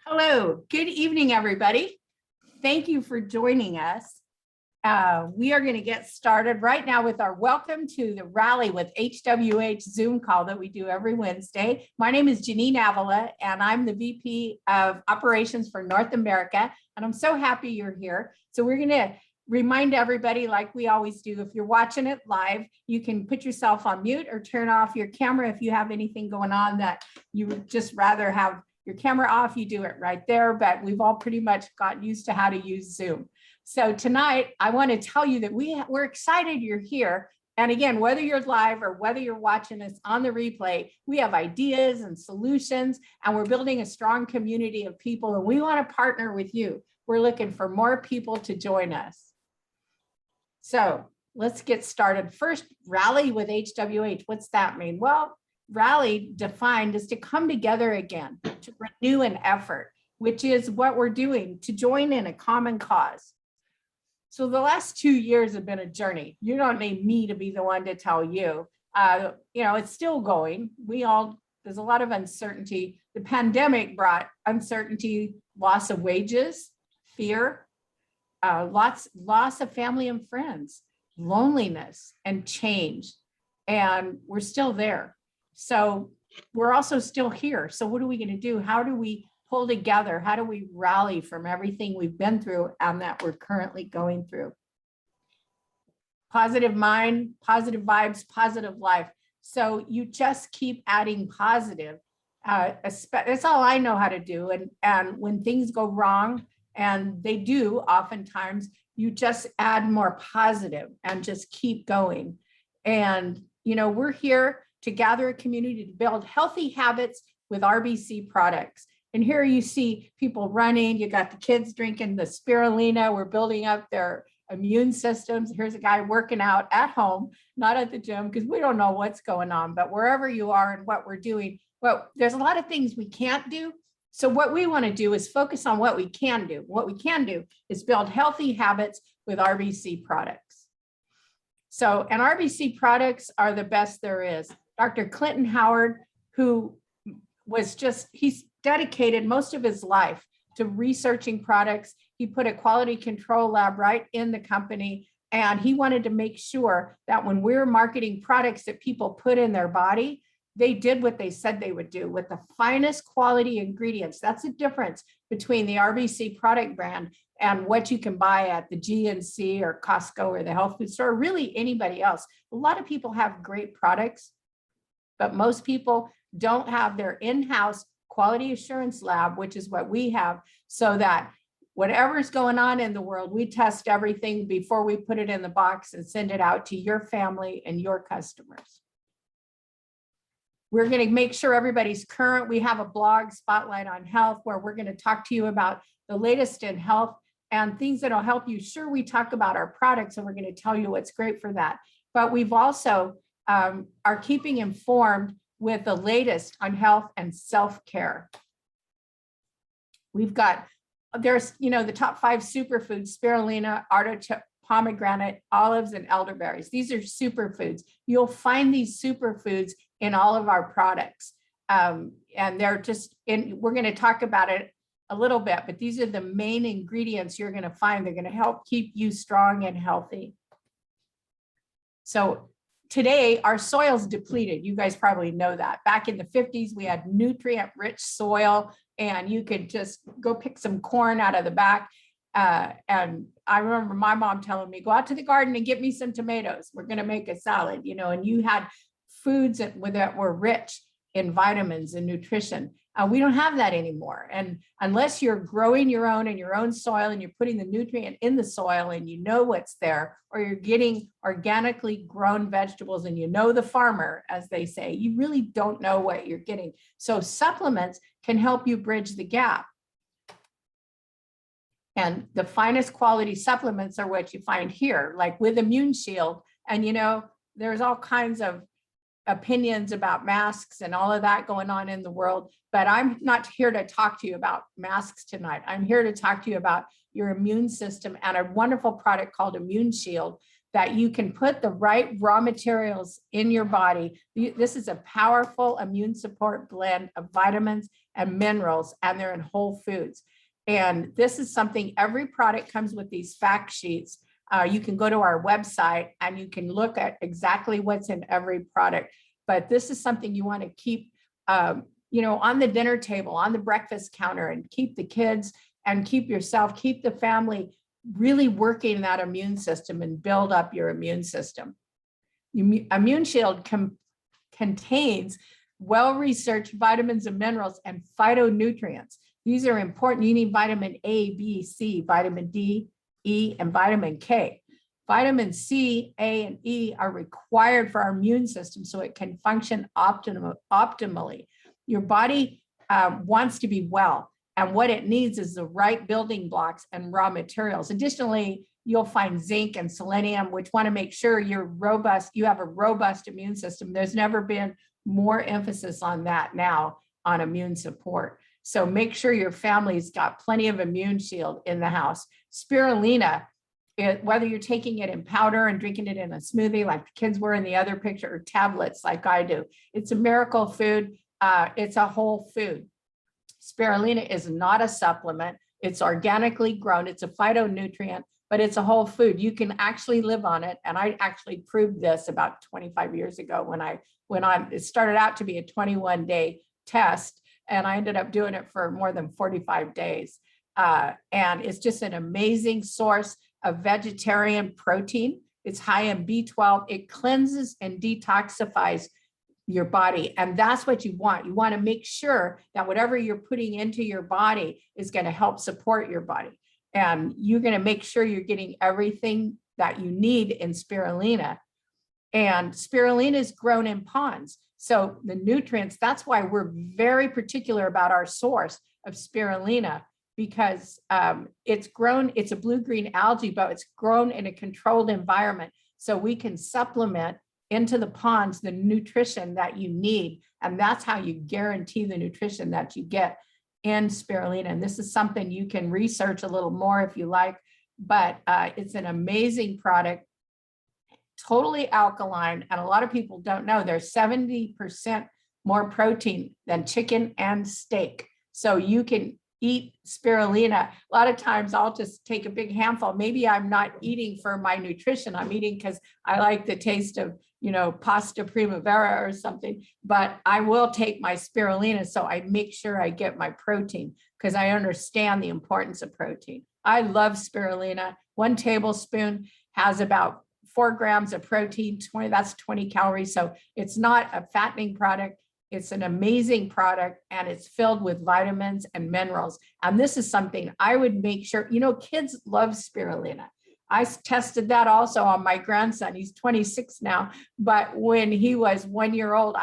Hello, good evening, everybody. Thank you for joining us. We are going to get started right now with our welcome to the Rally with HWH Zoom call that we do every Wednesday. My name is Janine Avila, and I'm the VP of Operations for North America, and I'm so happy you're here. So we're going to remind everybody, like we always do, if you're watching it live, you can put yourself on mute or turn off your camera if you have anything going on that you would just rather have your camera off, you do it right there, but we've all pretty much gotten used to how to use Zoom. So tonight, I want to tell you that we're excited you're here. And again, whether you're live or whether you're watching us on the replay, we have ideas and solutions, and we're building a strong community of people, and we want to partner with you. We're looking for more people to join us. So let's get started. First, Rally with HWH. What's that mean? Well, Rally defined is to come together again, to renew an effort, which is what we're doing, to join in a common cause. So the last 2 years have been a journey. You don't need me to be the one to tell you. It's still going. There's a lot of uncertainty. The pandemic brought uncertainty, loss of wages, fear, loss of family and friends, loneliness, and change. And we're still there. So we're also still here. So what are we going to do? How do we pull together? How do we rally from everything we've been through and that we're currently going through? Positive mind, positive vibes, positive life. So you just keep adding positive. That's all I know how to do. And when things go wrong, and they do oftentimes, you just add more positive and just keep going. And, we're here to gather a community to build healthy habits with RBC products. And here you see people running, you got the kids drinking the Spirulina, we're building up their immune systems. Here's a guy working out at home, not at the gym, because we don't know what's going on, but wherever you are and what we're doing, well, there's a lot of things we can't do. So what we want to do is focus on what we can do. What we can do is build healthy habits with RBC products. So, and RBC products are the best there is. Dr. Clinton Howard, who he's dedicated most of his life to researching products. He put a quality control lab right in the company, and he wanted to make sure that when we're marketing products that people put in their body, they did what they said they would do with the finest quality ingredients. That's the difference between the RBC product brand and what you can buy at the GNC or Costco or the health food store, or really anybody else. A lot of people have great products, but most people don't have their in-house quality assurance lab, which is what we have, so that whatever's going on in the world, we test everything before we put it in the box and send it out to your family and your customers. We're going to make sure everybody's current. We have a blog, Spotlight on Health, where we're going to talk to you about the latest in health and things that'll help you. Sure, we talk about our products and we're going to tell you what's great for that. But we've also are keeping informed with the latest on health and self-care. There's the top 5 superfoods: spirulina, artichoke, pomegranate, olives, and elderberries. These are superfoods. You'll find these superfoods in all of our products. And they're we're going to talk about it a little bit, but these are the main ingredients you're going to find. They're going to help keep you strong and healthy. So today, our soil's depleted. You guys probably know that. Back in the 50s, we had nutrient-rich soil, and you could just go pick some corn out of the back. And I remember my mom telling me, go out to the garden and get me some tomatoes. We're going to make a salad, and you had foods that were rich in vitamins and nutrition. We don't have that anymore. And unless you're growing your own in your own soil and you're putting the nutrient in the soil and you know what's there, or you're getting organically grown vegetables and you know the farmer, as they say, you really don't know what you're getting. So supplements can help you bridge the gap. And the finest quality supplements are what you find here, like with Immune Shield. And there's all kinds of opinions about masks and all of that going on in the world, but I'm not here to talk to you about masks tonight. I'm here to talk to you about your immune system and a wonderful product called Immune Shield that you can put the right raw materials in your body. This is a powerful immune support blend of vitamins and minerals, and they're in whole foods. And this is something, every product comes with these fact sheets. You can go to our website and you can look at exactly what's in every product. But this is something you want to keep, on the dinner table, on the breakfast counter, and keep the kids and keep yourself, keep the family really working that immune system and build up your immune system. Immune Shield contains well-researched vitamins and minerals and phytonutrients. These are important. You need vitamin A, B, C, vitamin D, E, and vitamin K. Vitamin C, A, and E are required for our immune system so it can function optimally. Your body wants to be well, and what it needs is the right building blocks and raw materials. Additionally, you'll find zinc and selenium, which want to make sure you're robust, you have a robust immune system. There's never been more emphasis on that now, on immune support. So make sure your family's got plenty of Immune Shield in the house. Spirulina, whether you're taking it in powder and drinking it in a smoothie like the kids were in the other picture, or tablets like I do, it's a miracle food. It's a whole food. Spirulina is not a supplement. It's organically grown. It's a phytonutrient, but it's a whole food. You can actually live on it. And I actually proved this about 25 years ago when I went on. It started out to be a 21-day test, and I ended up doing it for more than 45 days. And it's just an amazing source of vegetarian protein. It's high in B12. It cleanses and detoxifies your body. And that's what you want. You want to make sure that whatever you're putting into your body is going to help support your body. And you're going to make sure you're getting everything that you need in spirulina. And spirulina is grown in ponds. So the nutrients, that's why we're very particular about our source of spirulina, because it's grown, it's a blue-green algae, but it's grown in a controlled environment. So we can supplement into the ponds the nutrition that you need. And that's how you guarantee the nutrition that you get in spirulina. And this is something you can research a little more if you like, but it's an amazing product, totally alkaline. And a lot of people don't know there's 70% more protein than chicken and steak. So you can eat spirulina. A lot of times I'll just take a big handful. Maybe I'm not eating for my nutrition. I'm eating because I like the taste of, pasta primavera or something, but I will take my spirulina. So I make sure I get my protein because I understand the importance of protein. I love spirulina. 1 tablespoon has about 4 grams of protein, that's 20 calories. So it's not a fattening product. It's an amazing product, and it's filled with vitamins and minerals. And this is something I would make sure, kids love spirulina. I tested that also on my grandson. He's 26 now, but when he was 1 year old,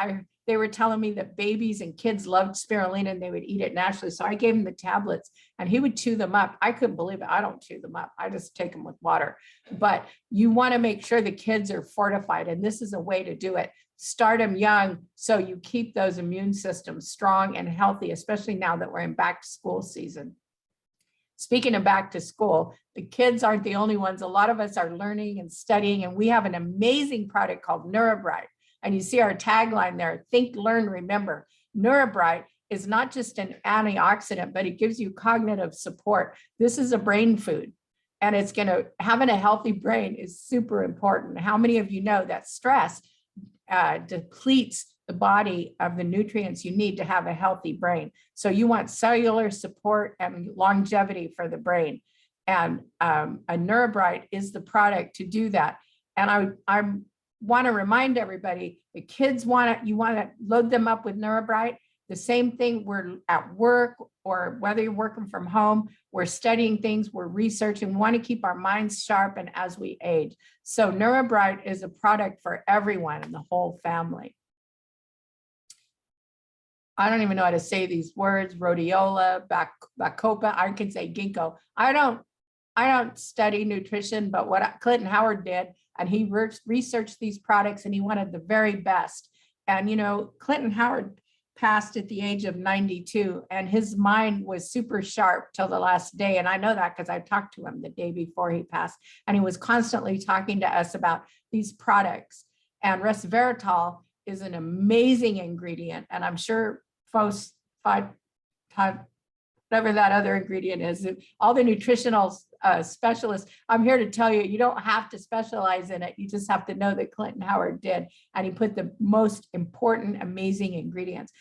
they were telling me that babies and kids loved spirulina and they would eat it naturally. So I gave him the tablets and he would chew them up. I couldn't believe it. I don't chew them up. I just take them with water. But you want to make sure the kids are fortified, and this is a way to do it. Start them young so you keep those immune systems strong and healthy, especially now that we're in back to school season. Speaking of back to school, the kids aren't the only ones. A lot of us are learning and studying, and we have an amazing product called Neurobright. And you see our tagline there, think, learn, remember. Neurobright is not just an antioxidant, but it gives you cognitive support. This is a brain food, and having a healthy brain is super important. How many of you know that stress depletes the body of the nutrients you need to have a healthy brain? So you want cellular support and longevity for the brain. And a Neurobright is the product to do that. And I want to remind everybody, the kids you want to load them up with Neurobright. The same thing, we're at work or whether you're working from home, we're studying things, we're researching, we want to keep our minds sharp and as we age. So Neurobright is a product for everyone in the whole family. I don't even know how to say these words, rhodiola, bacopa, I can say ginkgo. I don't study nutrition, but what Clinton Howard did, and he researched these products and he wanted the very best. And Clinton Howard passed at the age of 92, and his mind was super sharp till the last day. And I know that because I talked to him the day before he passed, and he was constantly talking to us about these products. And resveratrol is an amazing ingredient. And I'm sure folks, whatever that other ingredient is, all the nutritional specialists, I'm here to tell you, you don't have to specialize in it. You just have to know that Clinton Howard did. And he put the most important, amazing ingredients.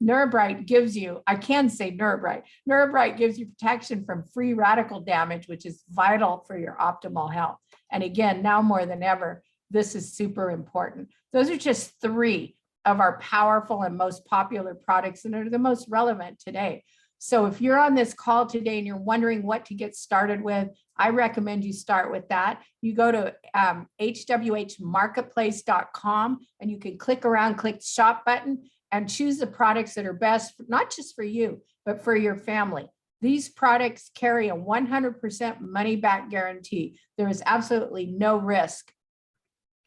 Neurobright gives you, I can say Neurobright. Neurobright gives you protection from free radical damage, which is vital for your optimal health. And again, now more than ever, this is super important. Those are just 3 of our powerful and most popular products, and are the most relevant today. So if you're on this call today and you're wondering what to get started with, I recommend you start with that. You go to hwhmarketplace.com and you can click around, click shop button, and choose the products that are best, not just for you, but for your family. These products carry a 100% money back guarantee. There is absolutely no risk.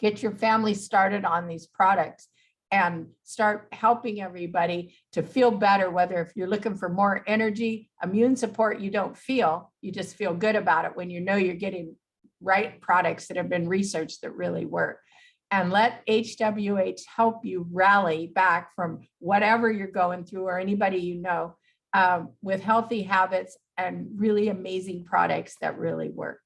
Get your family started on these products and start helping everybody to feel better, whether if you're looking for more energy, immune support, you don't feel, you just feel good about it when you know you're getting right products that have been researched that really work. And let HWH help you rally back from whatever you're going through, or anybody you know, with healthy habits and really amazing products that really work.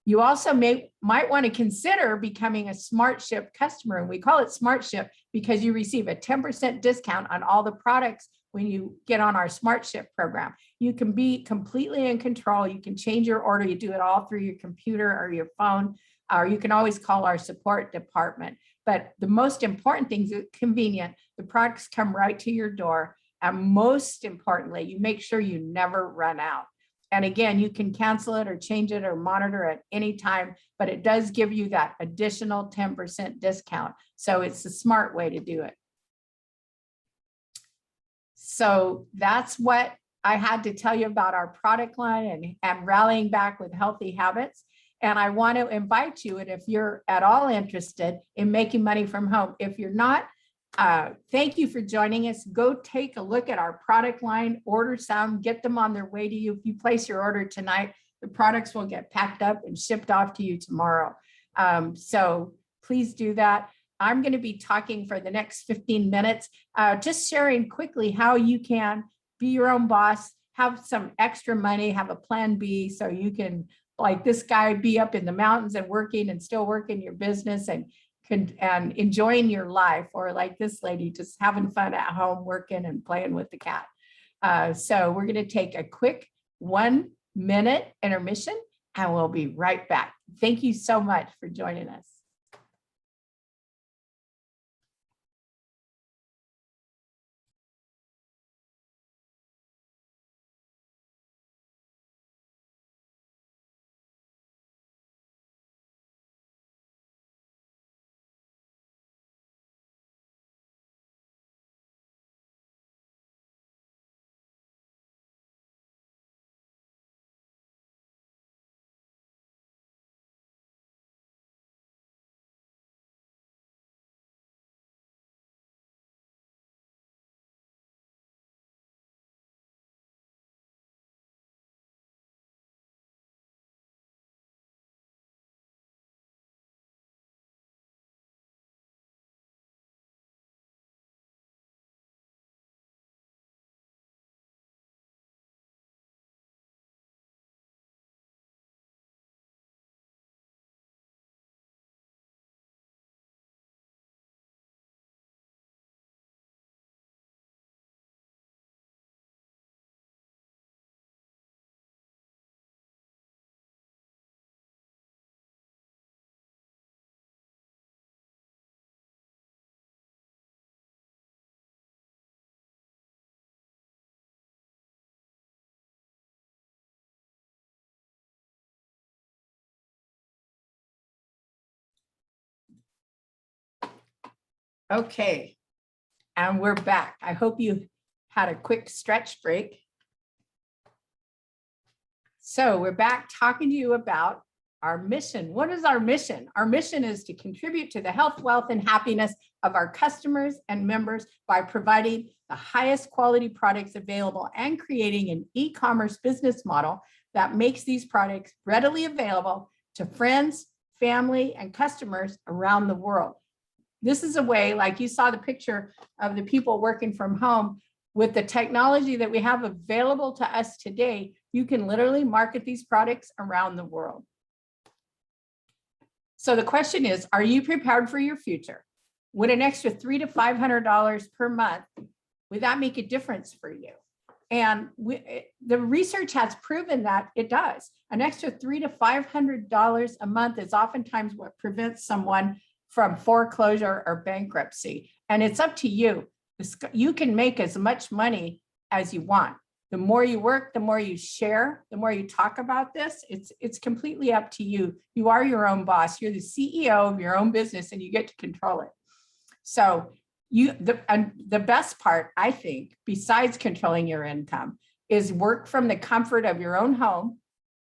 You also might want to consider becoming a Smart Ship customer. And we call it Smart Ship because you receive a 10% discount on all the products when you get on our Smart Ship program. You can be completely in control. You can change your order. You do it all through your computer or your phone, or you can always call our support department. But the most important thing is convenient. The products come right to your door. And most importantly, you make sure you never run out. And again, you can cancel it or change it or monitor at any time, but it does give you that additional 10% discount. So it's a smart way to do it. So that's what I had to tell you about our product line and rallying back with healthy habits. And I want to invite you, and if you're at all interested in making money from home, if you're not, thank you for joining us. Go take a look at our product line, order some, get them on their way to you. If you place your order tonight, the products will get packed up and shipped off to you tomorrow. So please do that. I'm going to be talking for the next 15 minutes, just sharing quickly how you can be your own boss, have some extra money, have a plan B, so you can, like this guy, be up in the mountains and working and still working your business and enjoying your life, or like this lady, just having fun at home, working and playing with the cat. So we're going to take a quick 1-minute intermission and we'll be right back. Thank you so much for joining us. Okay, and we're back. I hope you had a quick stretch break. So we're back talking to you about our mission. What is our mission? Our mission is to contribute to the health, wealth, and happiness of our customers and members by providing the highest quality products available and creating an e-commerce business model that makes these products readily available to friends, family, and customers around the world. This is a way, like you saw the picture of the people working from home, with the technology that we have available to us today, you can literally market these products around the world. So the question is, are you prepared for your future? Would an extra $300 to $500 per month, would that make a difference for you? And the research has proven that it does. An extra $300 to $500 a month is oftentimes what prevents someone from foreclosure or bankruptcy. And it's up to you. You can make as much money as you want. The more you work, the more you share, the more you talk about this, it's completely up to you. You are your own boss. You're the CEO of your own business and you get to control it. So the best part, I think, besides controlling your income, is work from the comfort of your own home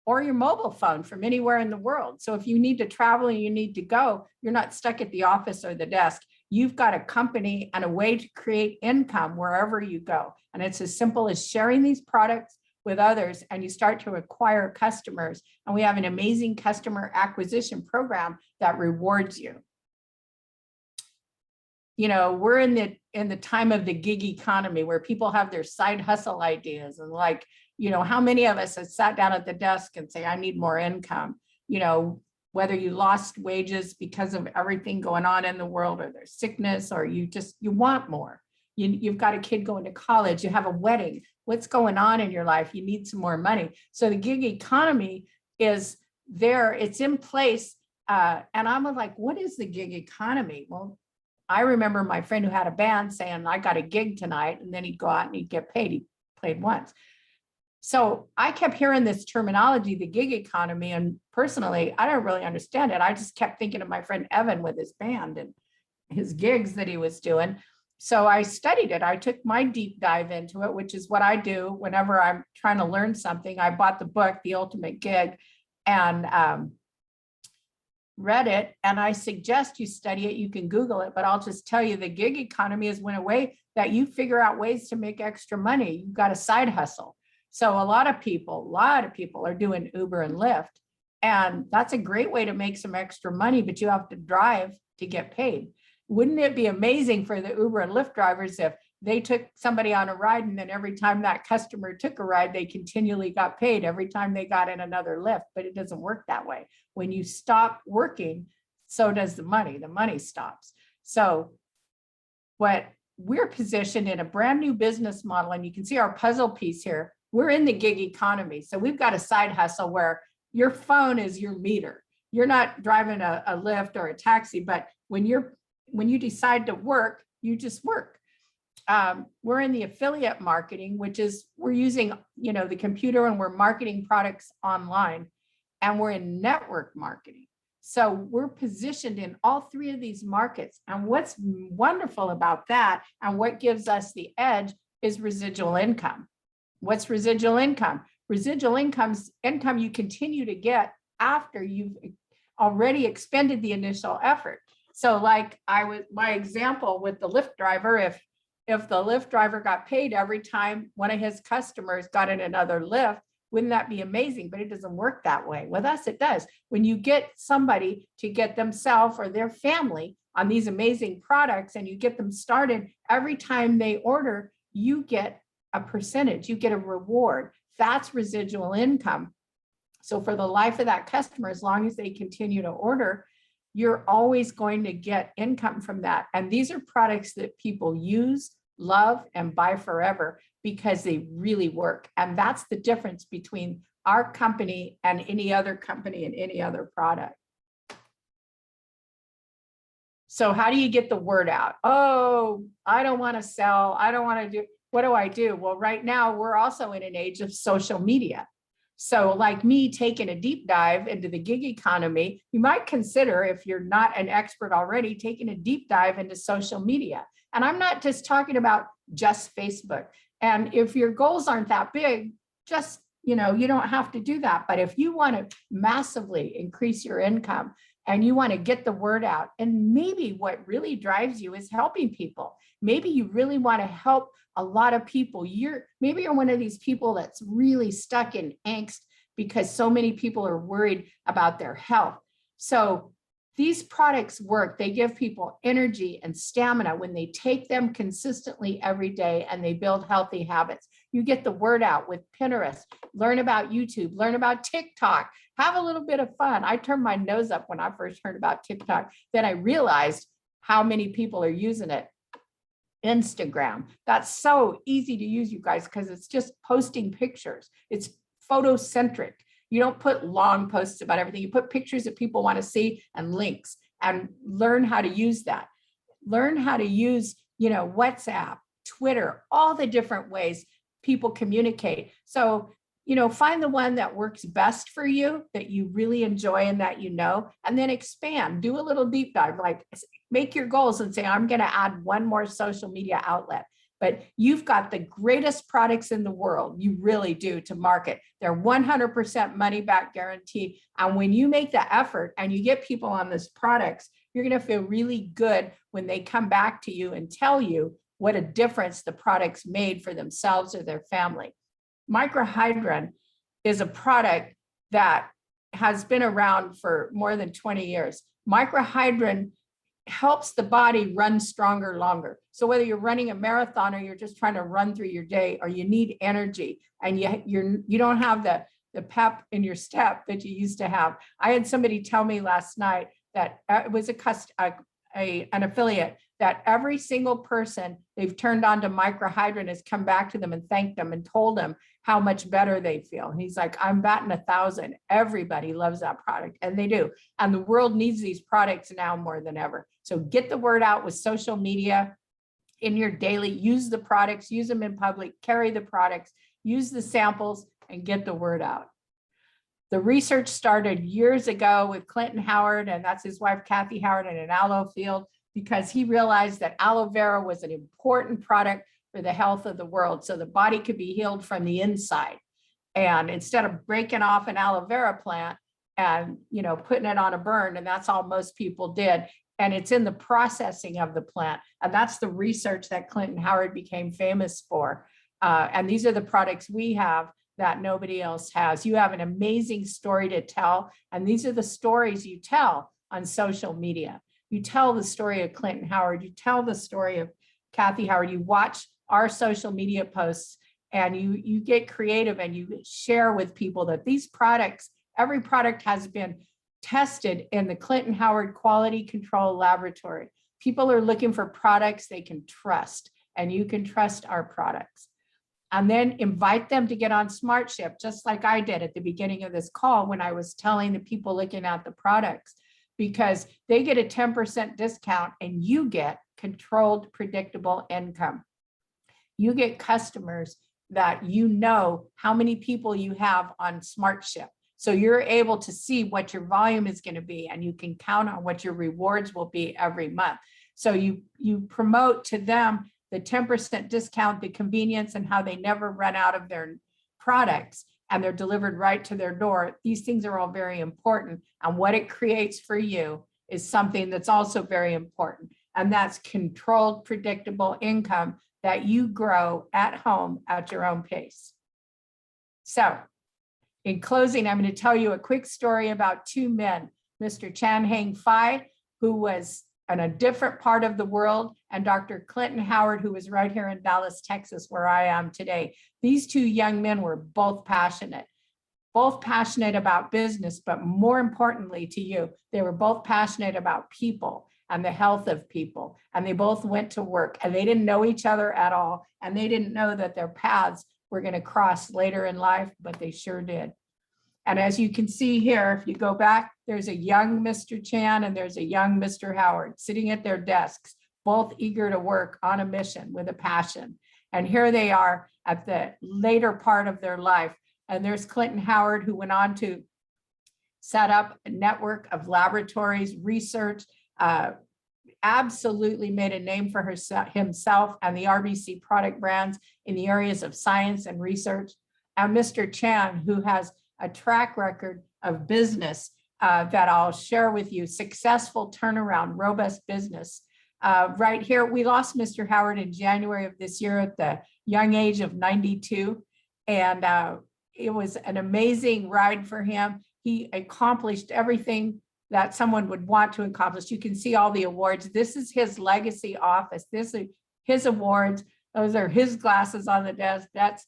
or your mobile phone from anywhere in the world. So if you need to travel and you need to go, you're not stuck at the office or the desk. You've got a company and a way to create income wherever you go. And it's as simple as sharing these products with others, and you start to acquire customers. And we have an amazing customer acquisition program that rewards you. You know, we're in the time of the gig economy where people have their side hustle ideas, and like, you know, how many of us have sat down at the desk and say, I need more income? You know, whether you lost wages because of everything going on in the world, or there's sickness, or you want more. You've got a kid going to college, you have a wedding, what's going on in your life? You need some more money. So the gig economy is there, it's in place. And I'm like, what is the gig economy? Well, I remember my friend who had a band saying, I got a gig tonight, and then he'd go out and he'd get paid. He played once. So I kept hearing this terminology, the gig economy, and personally, I don't really understand it. I just kept thinking of my friend Evan with his band and his gigs that he was doing. So I studied it. I took my deep dive into it, which is what I do whenever I'm trying to learn something. I bought the book, The Ultimate Gig, and read it. And I suggest you study it. You can Google it, but I'll just tell you the gig economy is when a way that you figure out ways to make extra money. You've got a side hustle. So a lot of people are doing Uber and Lyft, and that's a great way to make some extra money, but you have to drive to get paid. Wouldn't it be amazing for the Uber and Lyft drivers if they took somebody on a ride, and then every time that customer took a ride, they continually got paid every time they got in another Lyft? But it doesn't work that way. When you stop working, so does the money stops. So what we're positioned in a brand new business model, and you can see our puzzle piece here. We're in the gig economy. So we've got a side hustle where your phone is your meter. You're not driving a Lyft or a taxi, but when you decide to work, you just work. We're in the affiliate marketing, which is we're using, you know, the computer, and we're marketing products online, and we're in network marketing. So we're positioned in all three of these markets. And what's wonderful about that, and what gives us the edge, is residual income. What's residual income? Residual income you continue to get after you've already expended the initial effort. So like my example with the Lyft driver, if the Lyft driver got paid every time one of his customers got in another Lyft, wouldn't that be amazing? But it doesn't work that way. With us, it does. When you get somebody to get themselves or their family on these amazing products, and you get them started, every time they order, you get a percentage, you get a reward. That's residual income. So for the life of that customer, as long as they continue to order, you're always going to get income from that. And these are products that people use, love, and buy forever because they really work. And that's the difference between our company and any other company and any other product. So how do you get the word out? Oh, I don't want to sell. I don't want to do. What do I do? Well, right now, we're also in an age of social media. So like me taking a deep dive into the gig economy, you might consider, if you're not an expert already, taking a deep dive into social media. And I'm not just talking about just Facebook. And if your goals aren't that big, just you know, you don't have to do that. But if you want to massively increase your income and you want to get the word out, and maybe what really drives you is helping people. Maybe you really want to help a lot of people. Maybe you're one of these people that's really stuck in angst because so many people are worried about their health. So these products work. They give people energy and stamina when they take them consistently every day and they build healthy habits. You get the word out with Pinterest, learn about YouTube, learn about TikTok, have a little bit of fun. I turned my nose up when I first heard about TikTok. Then I realized how many people are using it. Instagram, that's so easy to use, you guys, because it's just posting pictures. It's photocentric. You don't put long posts about everything. You put pictures that people want to see and links, and learn how to use that. Learn how to use, you know, WhatsApp, Twitter, all the different ways people communicate. So, you know, find the one that works best for you, that you really enjoy and that you know, and then expand. Do a little deep dive, like make your goals and say, I'm going to add one more social media outlet. But you've got the greatest products in the world. You really do, to market. They're 100% money back guarantee. And when you make the effort and you get people on these products, you're going to feel really good when they come back to you and tell you what a difference the products made for themselves or their family. Microhydrin is a product that has been around for more than 20 years. Microhydrin helps the body run stronger longer. So whether you're running a marathon or you're just trying to run through your day, or you need energy and you don't have the pep in your step that you used to have. I had somebody tell me last night that it was an affiliate, that every single person they've turned on to Microhydrin has come back to them and thanked them and told them how much better they feel. And he's like, I'm batting 1,000. Everybody loves that product, and they do. And the world needs these products now more than ever. So get the word out with social media, in your daily, use the products, use them in public, carry the products, use the samples, and get the word out. The research started years ago with Clinton Howard, and that's his wife, Kathy Howard, in an aloe field, because he realized that aloe vera was an important product for the health of the world, so the body could be healed from the inside. And instead of breaking off an aloe vera plant and, you know, putting it on a burn, and that's all most people did, and it's in the processing of the plant. And that's the research that Clinton Howard became famous for. And these are the products we have that nobody else has. You have an amazing story to tell, and these are the stories you tell on social media. You tell the story of Clinton Howard, you tell the story of Kathy Howard, you watch our social media posts, and you get creative and you share with people that these products, every product has been tested in the Clinton Howard Quality Control Laboratory. People are looking for products they can trust, and you can trust our products. And then invite them to get on SmartShip, just like I did at the beginning of this call when I was telling the people looking at the products, because they get a 10% discount and you get controlled, predictable income. You get customers that you know how many people you have on SmartShip. So you're able to see what your volume is going to be, and you can count on what your rewards will be every month. So you promote to them the 10% discount, the convenience, and how they never run out of their products and they're delivered right to their door. These things are all very important. And what it creates for you is something that's also very important. And that's controlled, predictable income that you grow at home at your own pace. So in closing, I'm going to tell you a quick story about two men, Mr. Chan Heng Phai, who was in a different part of the world, and Dr. Clinton Howard, who was right here in Dallas, Texas, where I am today. These two young men were both passionate about business, but more importantly to you, they were both passionate about people and the health of people. And they both went to work, and they didn't know each other at all. And they didn't know that their paths were going to cross later in life, but they sure did. And as you can see here, if you go back, there's a young Mr. Chan and there's a young Mr. Howard sitting at their desks, both eager to work on a mission with a passion. And here they are at the later part of their life. And there's Clinton Howard, who went on to set up a network of laboratories, research, absolutely made a name for himself and the RBC product brands in the areas of science and research. and Mr. Chan, who has a track record of business that I'll share with you, successful turnaround, robust business. Right here, we lost Mr. Howard in January of this year at the young age of 92. And it was an amazing ride for him. He accomplished everything that someone would want to accomplish. You can see all the awards. This is his legacy office. This is his awards. Those are his glasses on the desk. That's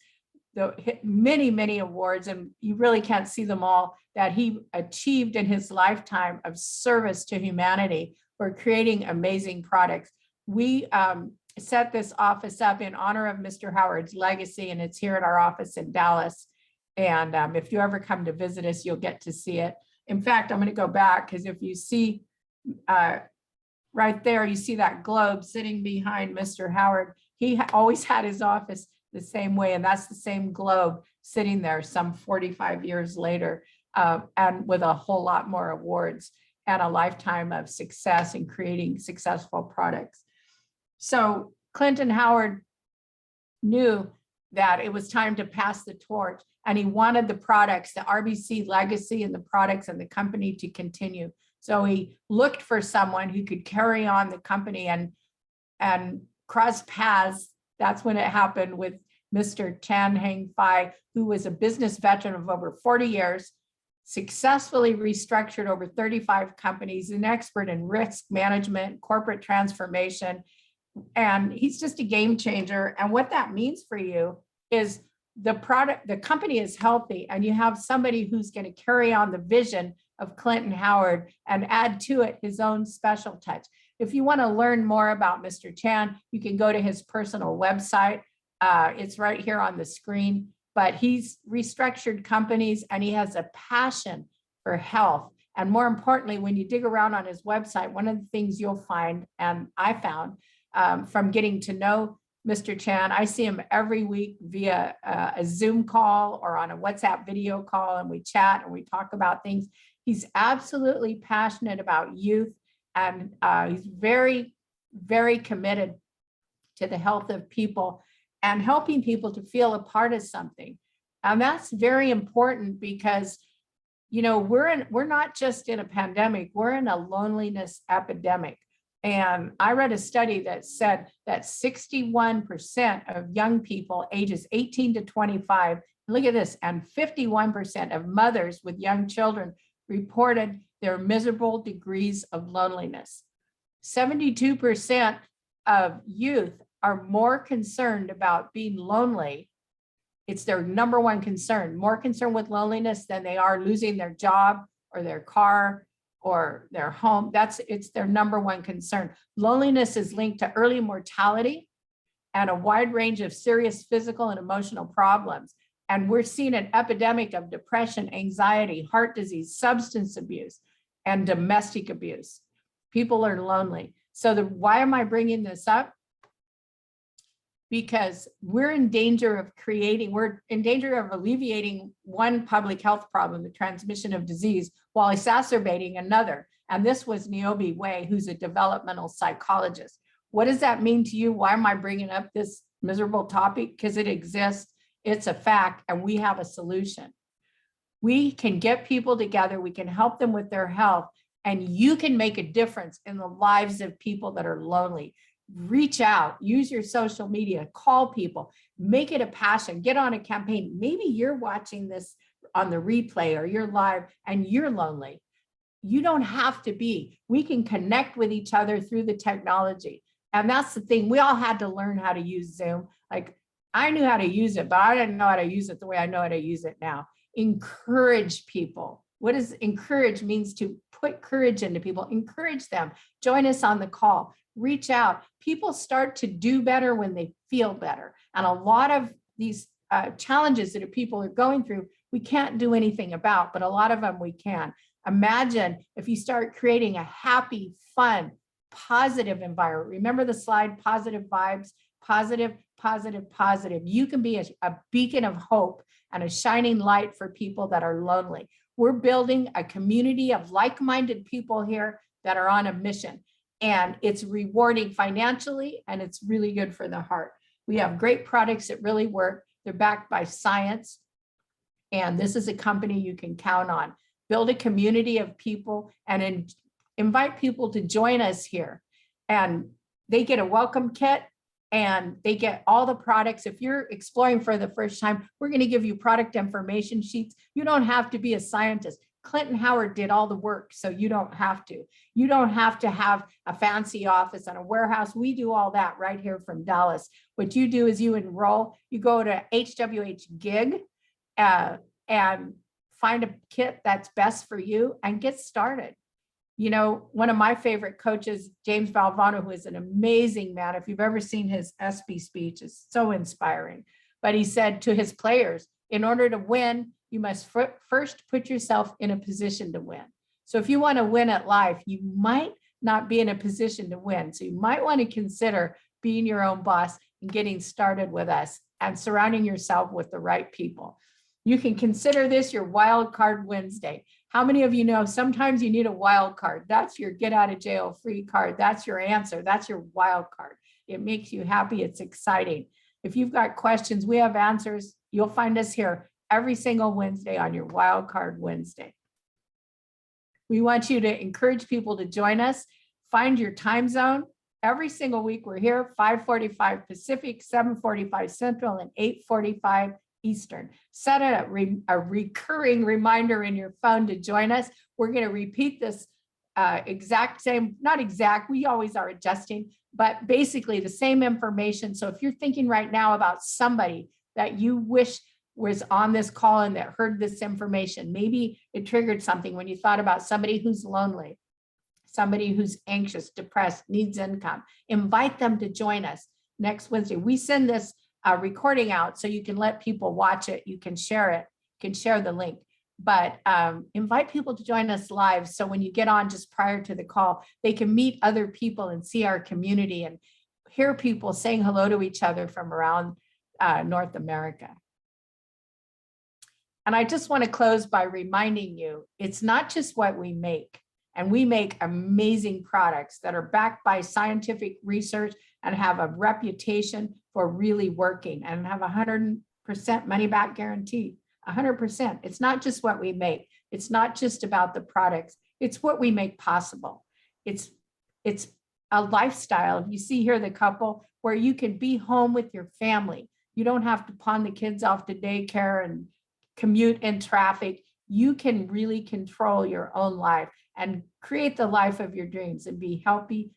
the many, many awards, and you really can't see them all that he achieved in his lifetime of service to humanity for creating amazing products. We set this office up in honor of Mr. Howard's legacy, and it's here at our office in Dallas. And if you ever come to visit us, you'll get to see it. In fact, I'm going to go back, because if you see right there, you see that globe sitting behind Mr. Howard. He always had his office the same way, and that's the same globe sitting there some 45 years later, and with a whole lot more awards and a lifetime of success in creating successful products. So Clinton Howard knew that it was time to pass the torch, and he wanted the products, the RBC legacy and the products and the company to continue. So he looked for someone who could carry on the company and cross paths. That's when it happened with Mr. Chan Heng Fai, who was a business veteran of over 40 years, successfully restructured over 35 companies, an expert in risk management, corporate transformation, and he's just a game changer. And what that means for you is the company is healthy, and you have somebody who's going to carry on the vision of Clinton Howard and add to it his own special touch. If you want to learn more about Mr. Chan, you can go to his personal website. It's right here on the screen, but he's restructured companies, and he has a passion for health. And more importantly, when you dig around on his website, one of the things you'll find, and I found from getting to know Mr. Chan, I see him every week via a Zoom call or on a WhatsApp video call, and we chat and we talk about things. He's absolutely passionate about youth, and he's very, very committed to the health of people and helping people to feel a part of something. And that's very important because, you know, we're not just in a pandemic, we're in a loneliness epidemic. And I read a study that said that 61% of young people ages 18 to 25, look at this, and 51% of mothers with young children reported their miserable degrees of loneliness. 72% of youth are more concerned about being lonely. It's their number one concern, more concerned with loneliness than they are losing their job or their car or their home. It's their number one concern. Loneliness is linked to early mortality and a wide range of serious physical and emotional problems. And we're seeing an epidemic of depression, anxiety, heart disease, substance abuse, and domestic abuse. People are lonely. So why am I bringing this up? Because we're in danger of alleviating one public health problem, the transmission of disease, while exacerbating another. And this was Niobe Wei, who's a developmental psychologist. What does that mean to you? Why am I bringing up this miserable topic? Because it exists, it's a fact, and we have a solution. We can get people together, we can help them with their health, and you can make a difference in the lives of people that are lonely. Reach out, use your social media, call people, make it a passion, get on a campaign. Maybe you're watching this on the replay or you're live and you're lonely. You don't have to be. We can connect with each other through the technology. And that's the thing. We all had to learn how to use Zoom. Like, I knew how to use it, but I didn't know how to use it the way I know how to use it now. Encourage people. What does encourage means? To put courage into people. Encourage them. Join us on the call. Reach out. People start to do better when they feel better. And a lot of these challenges that people are going through, we can't do anything about, but a lot of them we can. Imagine if you start creating a happy, fun, positive environment. Remember the slide, positive vibes, positive, positive, positive. You can be a beacon of hope and a shining light for people that are lonely. We're building a community of like-minded people here that are on a mission. And it's rewarding financially, and it's really good for the heart. We have great products that really work. They're backed by science. And this is a company you can count on. Build a community of people and invite people to join us here. And they get a welcome kit and they get all the products. If you're exploring for the first time, we're going to give you product information sheets. You don't have to be a scientist. Clinton Howard did all the work, so you don't have to. You don't have to have a fancy office and a warehouse. We do all that right here from Dallas. What you do is you enroll, you go to HWH Gig and find a kit that's best for you and get started. You know, one of my favorite coaches, James Valvano, who is an amazing man. If you've ever seen his ESPY speech, it's so inspiring. But he said to his players, in order to win, you must first put yourself in a position to win. So if you want to win at life, you might not be in a position to win. So you might want to consider being your own boss and getting started with us and surrounding yourself with the right people. You can consider this your wild card Wednesday. How many of you know sometimes you need a wild card? That's your get out of jail free card. That's your answer. That's your wild card. It makes you happy. It's exciting. If you've got questions, we have answers. You'll find us here every single Wednesday on your wild card Wednesday. We want you to encourage people to join us. Find your time zone. Every single week we're here, 5:45 Pacific, 7:45 Central, and 8:45 Eastern. Set a recurring reminder in your phone to join us. We're going to repeat this exact same, not exact, we always are adjusting, but basically the same information. So if you're thinking right now about somebody that you wish was on this call and that heard this information, maybe it triggered something when you thought about somebody who's lonely, somebody who's anxious, depressed, needs income, invite them to join us next Wednesday. We send this recording out so you can let people watch it. You can share it, you can share the link, but invite people to join us live. So when you get on just prior to the call, they can meet other people and see our community and hear people saying hello to each other from around North America. And I just want to close by reminding you, it's not just what we make, and we make amazing products that are backed by scientific research and have a reputation for really working and have 100% money back guarantee, 100%. It's not just what we make. It's not just about the products. It's what we make possible. It's a lifestyle. If you see here the couple where you can be home with your family. You don't have to pawn the kids off to daycare and commute in traffic. You can really control your own life and create the life of your dreams and be healthy,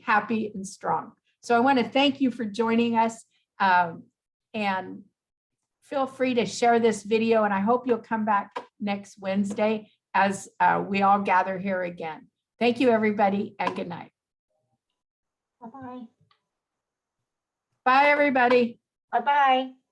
happy, and strong. So I want to thank you for joining us, and feel free to share this video, and I hope you'll come back next Wednesday as we all gather here again. Thank you, everybody, and good night. Bye-bye. Bye, everybody. Bye-bye.